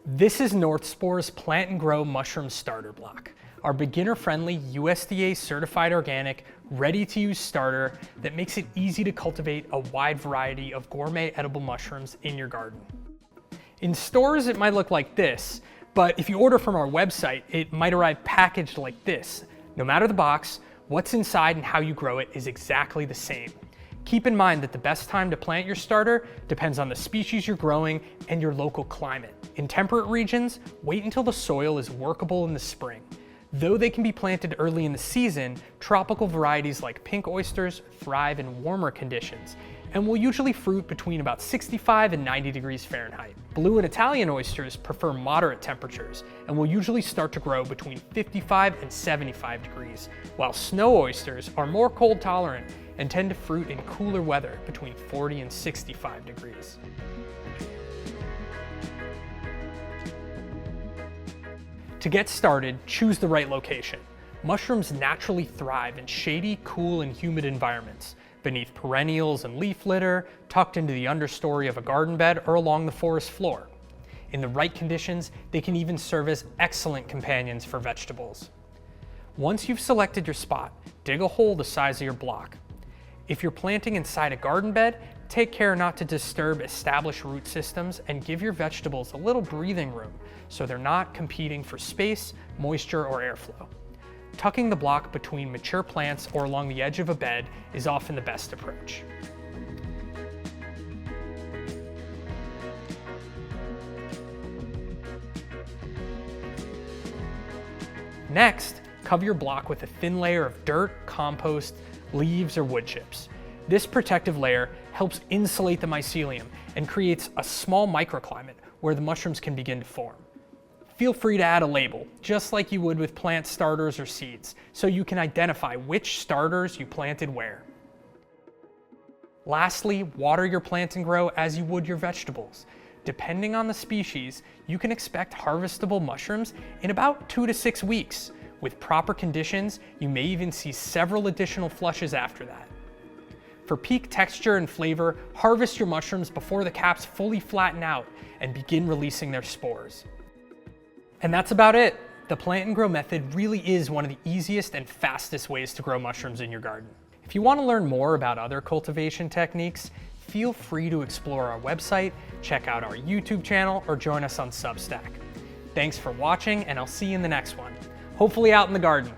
This is North Spore's Plant and Grow Mushroom Starter Block, our beginner-friendly USDA certified organic, ready-to-use starter that makes it easy to cultivate a wide variety of gourmet edible mushrooms in your garden. In stores, it might look like this, but if you order from our website, it might arrive packaged like this. No matter the box, what's inside and how you grow it is exactly the same. Keep in mind that the best time to plant your starter depends on the species you're growing and your local climate. In temperate regions, wait until the soil is workable in the spring. Though they can be planted early in the season, tropical varieties like pink oysters thrive in warmer conditions and will usually fruit between about 65 and 90 degrees Fahrenheit. Blue and Italian oysters prefer moderate temperatures and will usually start to grow between 55 and 75 degrees, while snow oysters are more cold tolerant and tend to fruit in cooler weather between 40 and 65 degrees. To get started, choose the right location. Mushrooms naturally thrive in shady, cool, and humid environments, beneath perennials and leaf litter, tucked into the understory of a garden bed, or along the forest floor. In the right conditions, they can even serve as excellent companions for vegetables. Once you've selected your spot, dig a hole the size of your block. If you're planting inside a garden bed, take care not to disturb established root systems and give your vegetables a little breathing room so they're not competing for space, moisture, or airflow. Tucking the block between mature plants or along the edge of a bed is often the best approach. Next, cover your block with a thin layer of dirt, compost, leaves, or wood chips. This protective layer helps insulate the mycelium and creates a small microclimate where the mushrooms can begin to form. Feel free to add a label, just like you would with plant starters or seeds, so you can identify which starters you planted where. Lastly, water your plant and grow as you would your vegetables. Depending on the species, you can expect harvestable mushrooms in about 2 to 6 weeks. With proper conditions, you may even see several additional flushes after that. For peak texture and flavor, harvest your mushrooms before the caps fully flatten out and begin releasing their spores. And that's about it. The plant and grow method really is one of the easiest and fastest ways to grow mushrooms in your garden. If you want to learn more about other cultivation techniques, feel free to explore our website, check out our YouTube channel, or join us on Substack. Thanks for watching, and I'll see you in the next one. Hopefully out in the garden.